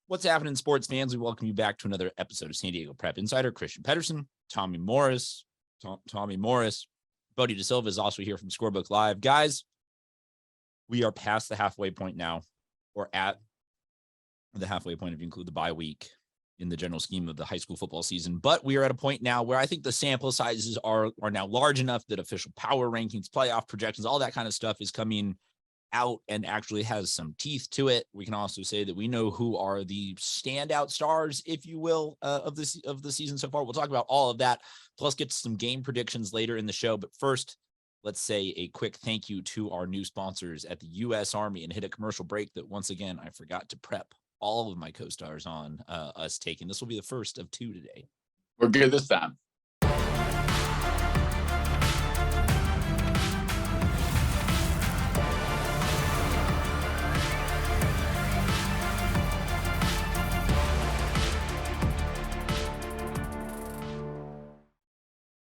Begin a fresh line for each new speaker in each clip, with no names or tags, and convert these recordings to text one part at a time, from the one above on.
What's happening, sports fans? We welcome you back to another episode of San Diego Prep Insider. Christian Pedersen, Tommy Morris, Bodie DeSilva is also here from Scorebook Live. Guys, we are past the halfway point now, or at the halfway point if you include the bye week in the general scheme of the high school football season. But we are at a point now where I think the sample sizes are now large enough that official power rankings, playoff projections, all that kind of stuff is coming out and actually has some teeth to it. We can also say that we know who are the standout stars, if you will, of the season so far. We'll talk about all of that, plus get to some game predictions later in the show. But first, let's say a quick thank you to our new sponsors at the U.S. Army and hit a commercial break that once again I forgot to prep all of my co-stars on us taking. This will be the first of two today.
We're good this time.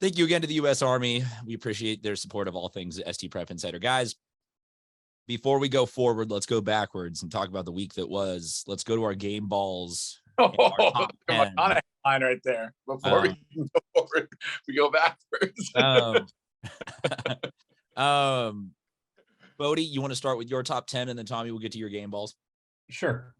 Thank you again to the U.S. Army. We appreciate their support of all things ST Prep Insider. Guys, before we go forward, let's go backwards and talk about the week that was. Let's go to our game balls.
On a line right there. Before we can go forward, we go backwards.
Bodie, you want to start with your top 10, and then Tommy will get to your game balls?
Sure.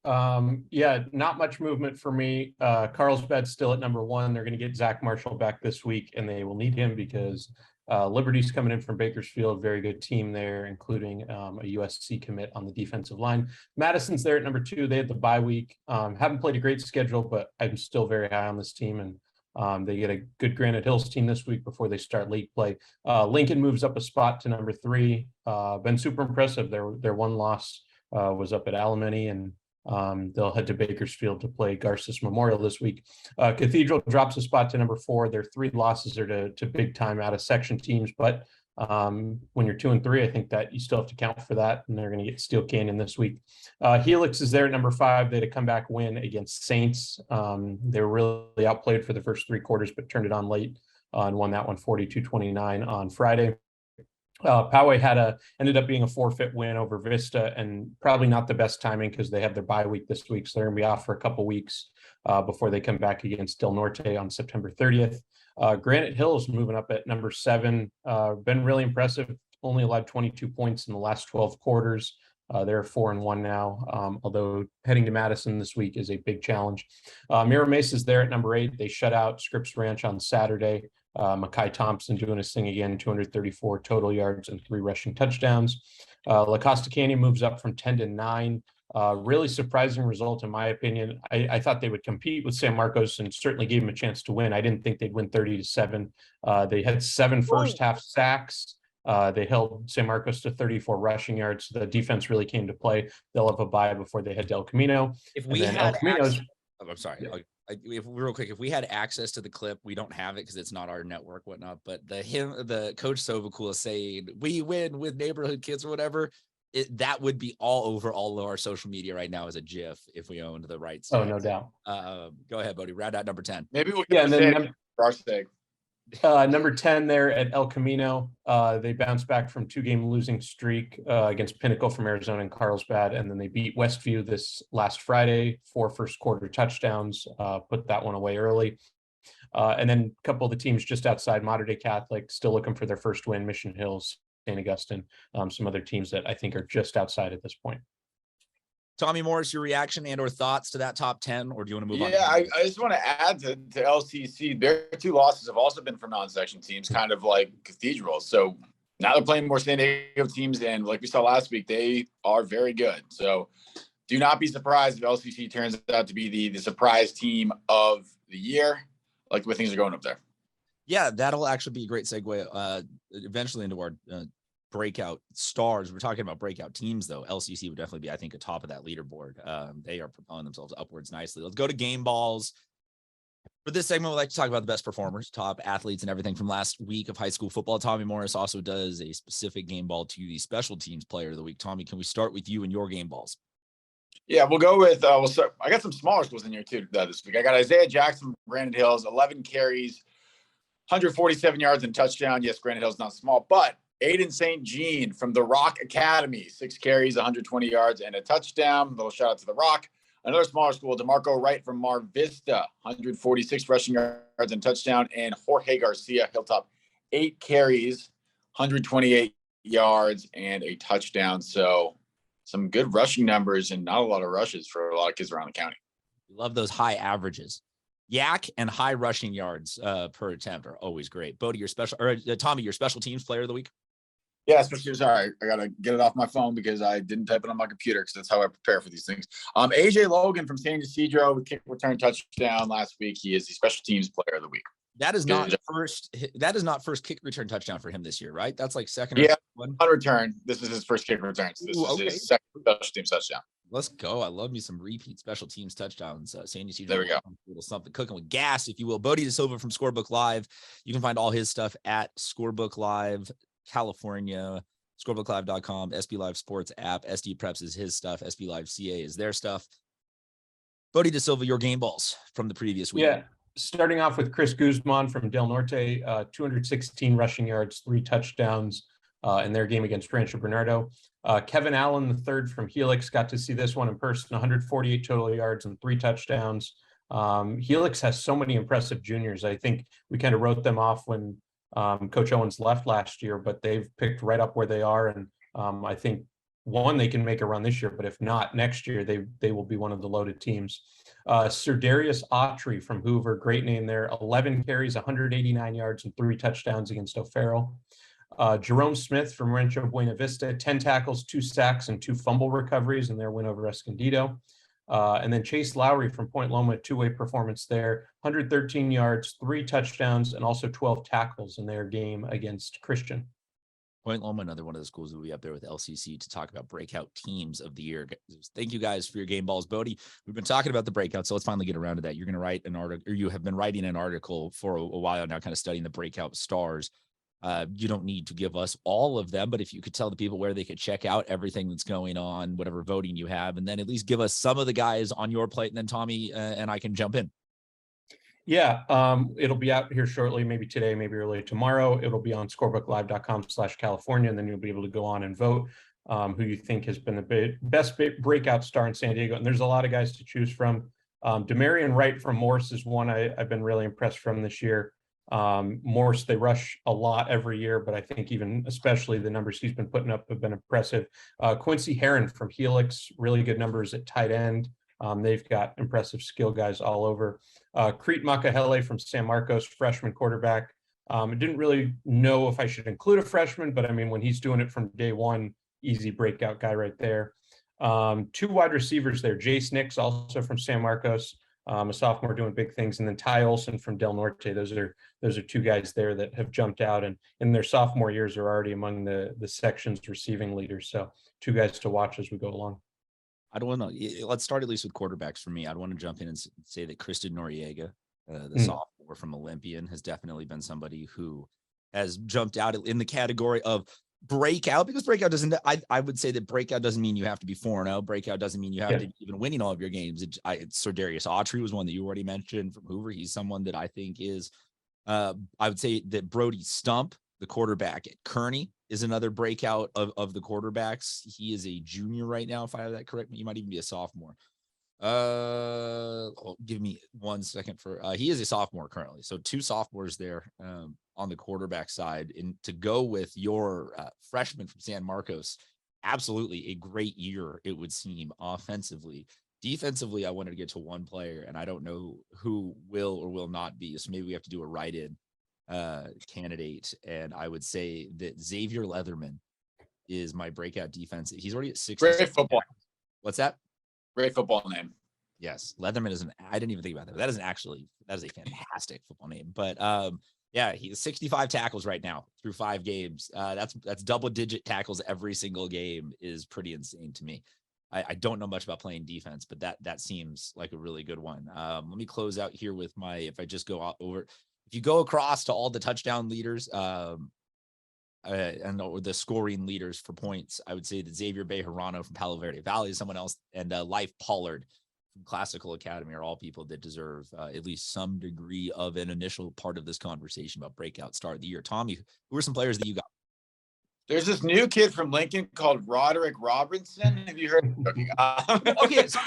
Not much movement for me. Carlsbad's still at number one. They're going to get Zach Marshall back this week, and they will need him because Liberty's coming in from Bakersfield. Very good team there, including a USC commit on the defensive line. Madison's there at number two. They had the bye week. Haven't played a great schedule, but I'm still very high on this team, and they get a good Granite Hills team this week before they start league play. Lincoln moves up a spot to number three. Been super impressive. Their one loss was up at Alamany, and they'll head to Bakersfield to play Garces Memorial this week. Cathedral drops a spot to number four. Their three losses are to big time out of section teams, but when you're 2-3, I think that you still have to count for that, and they're going to get Steel Canyon this week. Helix is there at number five. They had a comeback win against Saints. They were really outplayed for the first three quarters, but turned it on late and won that one 42-29 on Friday. Poway ended up being a forfeit win over Vista, and probably not the best timing because they have their bye week this week, so they're going to be off for a couple weeks before they come back against Del Norte on September 30th. Granite Hills moving up at number seven, been really impressive. Only allowed 22 points in the last 12 quarters. They're 4-1 now, although heading to Madison this week is a big challenge. Mira Mesa is there at number eight. They shut out Scripps Ranch on Saturday. Makai Thompson doing his thing again, 234 total yards and 3 rushing touchdowns. La Costa Canyon moves up from 10-9. Really surprising result, in my opinion. I thought they would compete with San Marcos and certainly gave them a chance to win. I didn't think they'd win 30-7. They had 7 first half sacks. They held San Marcos to 34 rushing yards. The defense really came to play. They'll have a bye before they head to El Camino.
If we had I'm sorry. Yeah. Real quick, if we had access to the clip, we don't have it because it's not our network, whatnot. But the coach Sovakula saying we win with neighborhood kids or whatever, that would be all over all of our social media right now as a GIF if we owned the rights.
Oh, no doubt.
Go ahead, Bodie. Round out number 10.
Maybe we can say it for our sake.
Number 10 there at El Camino. They bounced back from 2-game losing streak against Pinnacle from Arizona and Carlsbad, and then they beat Westview this last Friday, 4 first quarter touchdowns, put that one away early. And then a couple of the teams just outside, Mater Dei Catholic, still looking for their first win, Mission Hills, St. Augustine, some other teams that I think are just outside at this point.
Tommy Morris, your reaction and or thoughts to that top 10, or do you want to move on?
Yeah, I just want to add to LCC. Their 2 losses have also been from non-section teams, kind of like Cathedral. So now they're playing more San Diego teams, and like we saw last week, they are very good. So do not be surprised if LCC turns out to be the surprise team of the year, like the way things are going up there.
Yeah, that'll actually be a great segue eventually into our breakout stars. We're talking about breakout teams, though. LCC would definitely be, I think, atop of that leaderboard. They are propelling themselves upwards nicely. Let's go to game balls. For this segment, we'd like to talk about the best performers, top athletes, and everything from last week of high school football. Tommy Morris also does a specific game ball to the special teams player of the week. Tommy, can we start with you and your game balls?
Yeah, we'll go with I got some smaller schools in here too this week. I got Isaiah Jackson from Granite Hills, 11 carries, 147 yards and touchdown. Yes, Granite Hills not small, but Aiden St. Jean from the Rock Academy, 6 carries, 120 yards and a touchdown. Little shout out to the Rock. Another smaller school, DeMarco Wright from Mar Vista, 146 rushing yards and touchdown. And Jorge Garcia, Hilltop, 8 carries, 128 yards and a touchdown. So some good rushing numbers and not a lot of rushes for a lot of kids around the county.
We love those high averages. Yak and high rushing yards per attempt are always great. Bodie, Tommy, your special teams player of the week?
Yeah, especially, sorry, I got to get it off my phone because I didn't type it on my computer because that's how I prepare for these things. AJ Logan from San Ysidro with kick return touchdown last week. He is the special teams player of the week.
That is not first kick return touchdown for him this year, right? That's like second.
Yeah, on return. This is his first kick return. So this is his second special teams touchdown.
Let's go. I love me some repeat special teams touchdowns. San Ysidro.
There we go.
A little something cooking with gas, if you will. Bodie DeSilva from Scorebook Live. You can find all his stuff at Scorebook Live, California, scorebooklive.com, SB Live Sports app. SD Preps is his stuff. SB Live CA is their stuff. Bodie DeSilva, your game balls from the previous week.
Yeah. Starting off with Chris Guzman from Del Norte, 216 rushing yards, 3 touchdowns in their game against Rancho Bernardo. Kevin Allen, the third from Helix, got to see this one in person, 148 total yards and 3 touchdowns. Helix has so many impressive juniors. I think we kind of wrote them off when Coach Owens left last year, but they've picked right up where they are. And I think they can make a run this year, but if not next year, they will be one of the loaded teams. Sir Darius Autry from Hoover, great name there, 11 carries, 189 yards and 3 touchdowns against O'Farrell. Jerome Smith from Rancho Buena Vista, 10 tackles, 2 sacks, and 2 fumble recoveries in their win over Escondido. And then Chase Lowry from Point Loma, 2-way performance there, 113 yards, 3 touchdowns, and also 12 tackles in their game against Christian.
Point Loma, another one of the schools that will be up there with LCC to talk about breakout teams of the year. Thank you guys for your game balls. Bodie, we've been talking about the breakout, so let's finally get around to that. You're going to write an article, or you have been writing an article for a while now, kind of studying the breakout stars. You don't need to give us all of them, but if you could tell the people where they could check out everything that's going on, whatever voting you have, and then at least give us some of the guys on your plate, and then Tommy and I can jump in.
Yeah, it'll be out here shortly, maybe today, maybe early tomorrow. It'll be on scorebooklive.com/California, and then you'll be able to go on and vote who you think has been the best breakout star in San Diego. And there's a lot of guys to choose from. Demarion Wright from Morris is one I've been really impressed from this year. Morris, they rush a lot every year, but I think especially the numbers he's been putting up have been impressive. Quincy Heron from Helix, really good numbers at tight end. They've got impressive skill guys all over. Crete Makahele from San Marcos, freshman quarterback. I didn't really know if I should include a freshman, but I mean, when he's doing it from day one, easy breakout guy right there. 2 wide receivers there. Jace Nix, also from San Marcos, a sophomore doing big things. And then Ty Olson from Del Norte. Those are 2 guys there that have jumped out, and in their sophomore years are already among the section's receiving leaders. So 2 guys to watch as we go along.
I don't want to. Let's start at least with quarterbacks for me. I'd want to jump in and say that Kristen Noriega, the sophomore from Olympian, has definitely been somebody who has jumped out in the category of breakout, because breakout doesn't. I would say that breakout doesn't mean you have to be 4-0. Breakout doesn't mean you have to be even winning all of your games. It's Sir Darius Autry was one that you already mentioned from Hoover. He's someone that I think is. I would say that Brody Stump, the quarterback at Kearney, is another breakout of the quarterbacks. He is a junior right now, if I have that correct. He might even be a sophomore. Give me 1 second he is a sophomore currently. So 2 sophomores there on the quarterback side. And to go with your freshman from San Marcos, absolutely a great year, it would seem, offensively. Defensively, I wanted to get to one player, and I don't know who will or will not be. So maybe we have to do a write-in candidate, and I would say that Xavier Leatherman is my breakout defense. He's already at 60.
Great football.
What's that?
Great football name.
Yes, Leatherman is I didn't even think about that. That is a fantastic football name. But yeah, he's 65 tackles right now through 5 games. That's double-digit tackles every single game is pretty insane to me. I don't know much about playing defense, but that seems like a really good one. Let me close out here with if I just go over. If you go across to all the touchdown leaders and the scoring leaders for points, I would say that Xavier Bejarano from Palo Verde Valley is someone else, and Life Pollard from Classical Academy are all people that deserve at least some degree of an initial part of this conversation about breakout start of the year. Tommy, who are some players that you got?
There's this new kid from Lincoln called Roderick Robertson. Have you heard?
Okay, so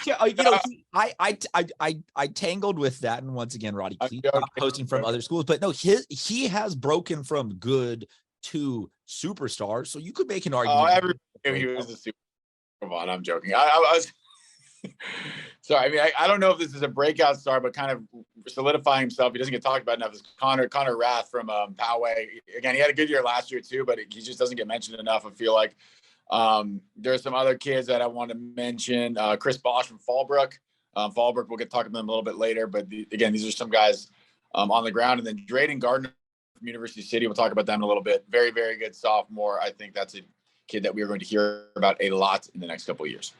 I tangled with that, and once again, Roddy, please stop posting from other schools. But no, he has broken from good to superstar, so you could make an argument.
He was a super. Come on, I'm joking. I was. Sorry, I mean, I don't know if this is a breakout star, but kind of solidifying himself. He doesn't get talked about enough. Is Connor Rath from Poway. Again, he had a good year last year too, but he just doesn't get mentioned enough. I feel like there's some other kids that I want to mention. Chris Bosch from Fallbrook. Fallbrook, we'll get talking about them a little bit later. But again, these are some guys on the ground. And then Drayden Gardner from University City. We'll talk about them in a little bit. Very, very good sophomore. I think that's a kid that we are going to hear about a lot in the next couple of years.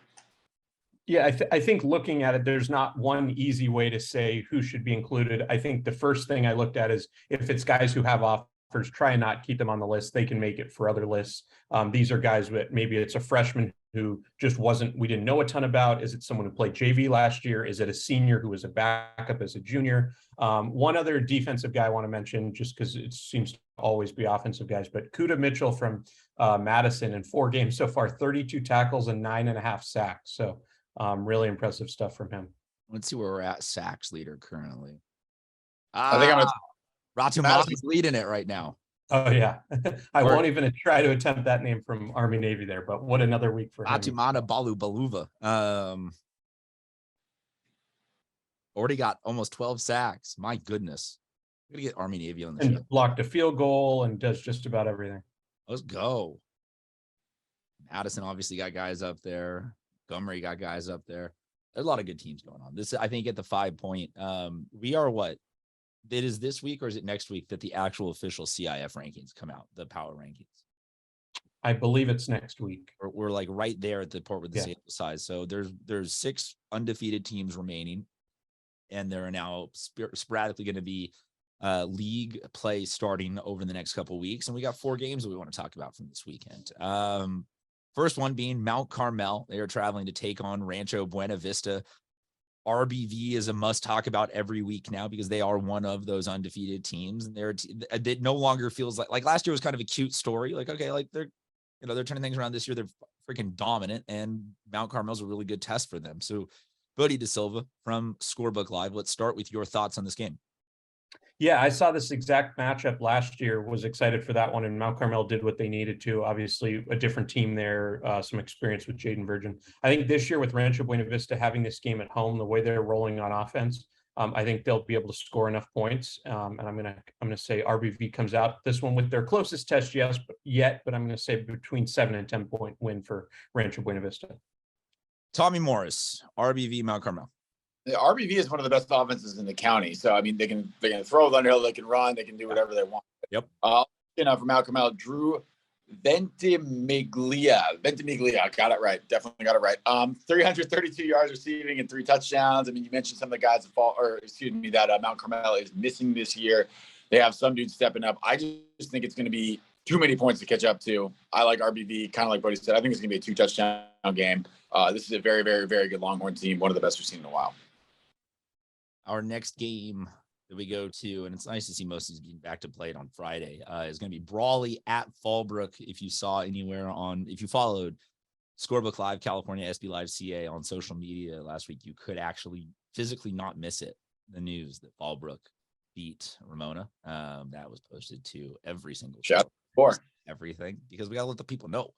Yeah, I think looking at it, there's not one easy way to say who should be included. I think the first thing I looked at is if it's guys who have offers, try and not keep them on the list. They can make it for other lists. These are guys that maybe it's a freshman who just we didn't know a ton about. Is it someone who played JV last year? Is it a senior who was a backup as a junior? One other defensive guy I want to mention, just because it seems to always be offensive guys, but Kuda Mitchell from Madison in 4 games so far, 32 tackles and 9.5 sacks. So really impressive stuff from him.
Let's see where we're at. Sacks leader currently.
I think I'm
Ratumata's leading it right now.
Oh yeah, I won't even try to attempt that name from Army Navy there. But what another week for him.
Ratumata Baluva. Already got almost 12 sacks. My goodness, I'm gonna get Army Navy on the show.
Blocked a field goal and does just about everything.
Let's go. Madison obviously got guys up there. Montgomery got guys up there. There's a lot of good teams going on. This, I think, at the 5 point, we are what? It is this week or is it next week that the actual official CIF rankings come out, the power rankings?
I believe it's next week.
We're like right there at the part with the sample size. So there's 6 undefeated teams remaining, and there are now sporadically going to be league play starting over the next couple of weeks. And we got 4 games that we want to talk about from this weekend. First one being Mount Carmel. They are traveling to take on Rancho Buena Vista. RBV is a must talk about every week now because they are one of those undefeated teams, and it no longer feels like last year was kind of a cute story. Like, okay, like they're turning things around this year. They're freaking dominant, and Mount Carmel's a really good test for them. So, Bodie DeSilva from Scorebook Live. Let's start with your thoughts on this game.
Yeah, I saw this exact matchup last year, was excited for that one, and Mount Carmel did what they needed to. Obviously, a different team there, some experience with Jaden Virgin. I think this year with Rancho Buena Vista having this game at home, the way they're rolling on offense, I think they'll be able to score enough points. And I'm gonna say RBV comes out this one with their closest test yet, but I'm gonna say between 7 and 10 point win for Rancho Buena Vista.
Tommy Morris, RBV Mount Carmel.
The RBV is one of the best offenses in the county. So, I mean, they can throw Thunderhill, they can run, they can do whatever they want.
Yep.
From Mount Carmel, Drew Ventimiglia. Got it right. Definitely got it right. 332 yards receiving and 3 touchdowns. I mean, you mentioned some of the guys that Mount Carmel is missing this year. They have some dudes stepping up. I just think it's going to be too many points to catch up to. I like RBV, kind of like Bodie said. I think it's going to be a 2-touchdown game. This is a very, very, very good Longhorn team. One of the best we've seen in a while.
Our next game that we go to, and it's nice to see most of these being back to play it on Friday, is going to be Brawley at Fallbrook. If you saw anywhere if you followed Scorebook Live, California, SB Live CA on social media last week, you could actually physically not miss it. The news that Fallbrook beat Ramona. That was posted to every single
shout for
everything, because we got to let the people know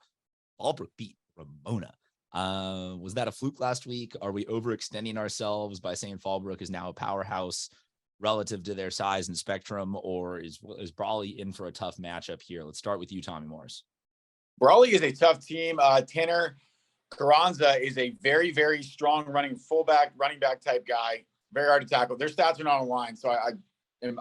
Fallbrook beat Ramona. Was that a fluke last week? Are we overextending ourselves by saying Fallbrook is now a powerhouse relative to their size and spectrum, or is Brawley in for a tough matchup here? Let's start with you, Tommy Morris.
Brawley is a tough team. Tanner Carranza is a very, very strong running back type guy. Very hard to tackle. Their stats are not online, so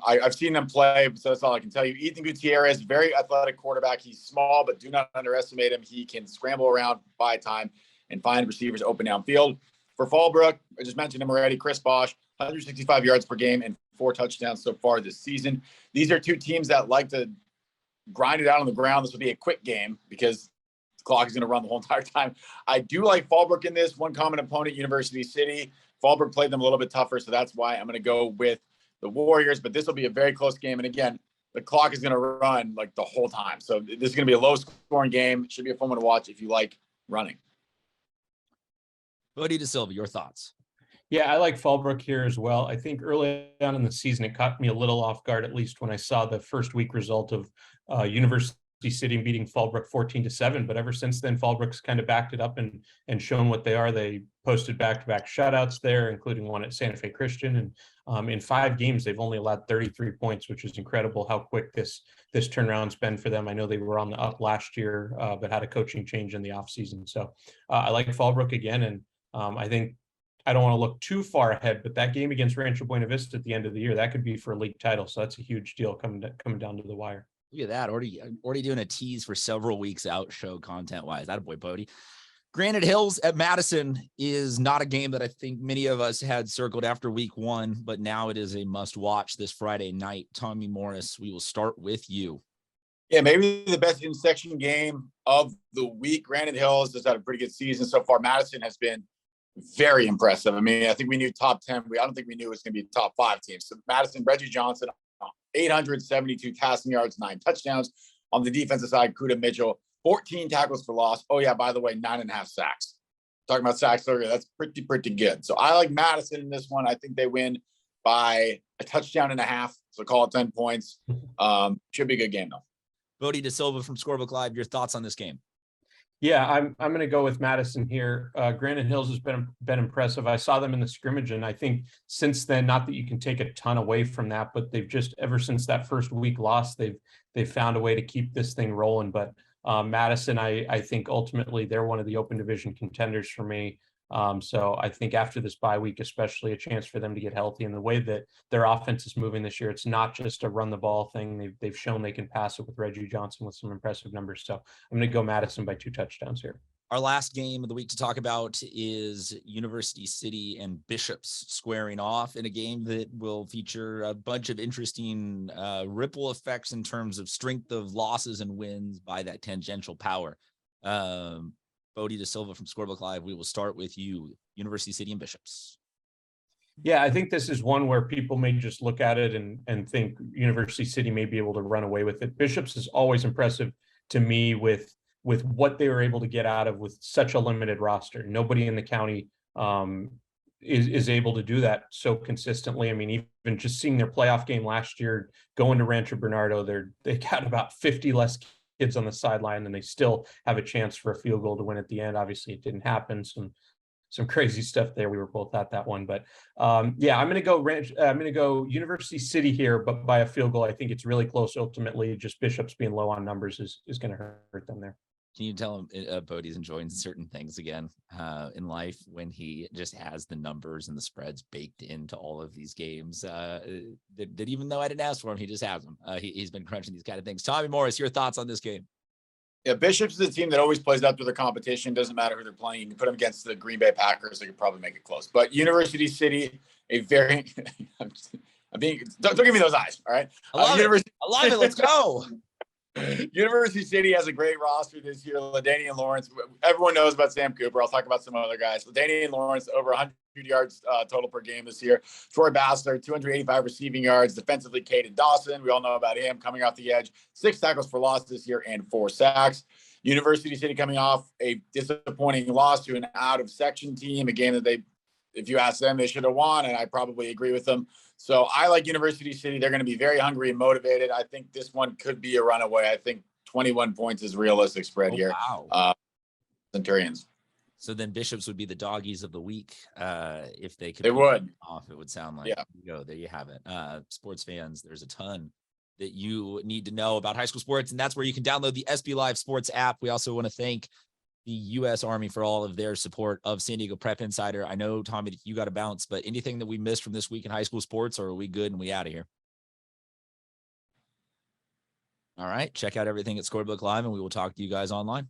I've seen them play, so that's all I can tell you. Ethan Gutierrez, very athletic quarterback. He's small, but do not underestimate him. He can scramble around, buy time, and find receivers open downfield. For Fallbrook, I just mentioned him already, Chris Bosch, 165 yards per game and 4 touchdowns so far this season. These are 2 teams that like to grind it out on the ground. This will be a quick game because the clock is going to run the whole entire time. I do like Fallbrook in this. One common opponent, University City. Fallbrook played them a little bit tougher, so that's why I'm going to go with the Warriors. But this will be a very close game. And again, the clock is going to run like the whole time. So this is going to be a low scoring game. It should be a fun one to watch if you like running.
Bodie DeSilva, your thoughts?
Yeah, I like Fallbrook here as well. I think early on in the season, it caught me a little off guard, at least when I saw the first week result of University City beating Fallbrook 14-7. But ever since then, Fallbrook's kind of backed it up and shown what they are. They posted back-to-back shutouts there, including one at Santa Fe Christian. And in 5 games, they've only allowed 33 points, which is incredible how quick this turnaround's been for them. I know they were on the up last year, but had a coaching change in the offseason. So I like Fallbrook again. And I think I don't want to look too far ahead, but that game against Rancho Buena Vista at the end of the year, that could be for a league title. So that's a huge deal coming down to the wire.
Look at that. Already doing a tease for several weeks out show content wise. That boy, Bodie. Granite Hills at Madison is not a game that I think many of us had circled after week 1, but now it is a must watch this Friday night. Tommy Morris, we will start with you.
Yeah, maybe the best in-section game of the week. Granite Hills has had a pretty good season so far. Madison has been very impressive. I mean, I think we knew top 10. I don't think we knew it was going to be a top 5 team. So Madison, Reggie Johnson, 872 passing yards, 9 touchdowns. On the defensive side, Kuda Mitchell, 14 tackles for loss. Oh, yeah, by the way, 9.5 sacks. Talking about sacks earlier, that's pretty good. So I like Madison in this one. I think they win by a touchdown and a half. So call it 10 points. Should be a good game, though.
Bodie DeSilva from Scorebook Live, your thoughts on this game?
Yeah, I'm going to go with Madison here. Granite Hills has been impressive. I saw them in the scrimmage, and I think since then, not that you can take a ton away from that, but they've just ever since that first week loss, they've found a way to keep this thing rolling. But Madison, I think ultimately they're one of the open division contenders for me. So I think after this bye week, especially a chance for them to get healthy, and the way that their offense is moving this year, it's not just a run the ball thing. They've shown they can pass it with Reggie Johnson with some impressive numbers. So I'm going to go Madison by 2 touchdowns here.
Our last game of the week to talk about is University City and Bishops squaring off in a game that will feature a bunch of interesting ripple effects in terms of strength of losses and wins by that tangential power. Bodie DeSilva from Scorebook Live, we will start with you. University City and Bishops.
Yeah, I think this is one where people may just look at it and think University City may be able to run away with it. Bishops is always impressive to me with what they were able to get out of with such a limited roster. Nobody in the county is able to do that so consistently. I mean, even just seeing their playoff game last year, going to Rancho Bernardo, they got about 50 less kids on the sideline, and they still have a chance for a field goal to win at the end. Obviously it didn't happen. Some crazy stuff there. We were both at that one, but yeah, I'm going to go University City here, but by a field goal. I think it's really close. Ultimately, just Bishops being low on numbers is going to hurt them there.
Can you tell him Bodie's enjoying certain things again in life when he just has the numbers and the spreads baked into all of these games that even though I didn't ask for him, he just has them. He's been crunching these kind of things. Tommy Morris, your thoughts on this game?
Yeah, Bishops is a team that always plays up to their competition. Doesn't matter who they're playing. You can put them against the Green Bay Packers. They could probably make it close. But University City, a very don't give me those eyes. All right.
I love it. Let's go.
University City has a great roster this year. LaDainian Lawrence. Everyone knows about Sam Cooper. I'll talk about some other guys. LaDainian Lawrence, over 100 yards total per game this year. Troy Bassler, 285 receiving yards. Defensively, Caden Dawson. We all know about him coming off the edge. 6 tackles for loss this year and 4 sacks. University City coming off a disappointing loss to an out-of-section team, a game that if you ask them, they should have won, and I probably agree with them. So I like University City. They're going to be very hungry and motivated. I think this one could be a runaway. I think 21 points is realistic spread here.
Wow.
Centurions.
So then Bishops would be the doggies of the week if they could.
They would.
Off, it would sound like.
Yeah.
There you have it. Sports fans, there's a ton that you need to know about high school sports, and that's where you can download the SB Live Sports app. We also want to thank the U.S. Army for all of their support of San Diego Prep Insider. I know, Tommy, you got to bounce, but anything that we missed from this week in high school sports, or are we good and we out of here? All right. Check out everything at Scorebook Live, and we will talk to you guys online.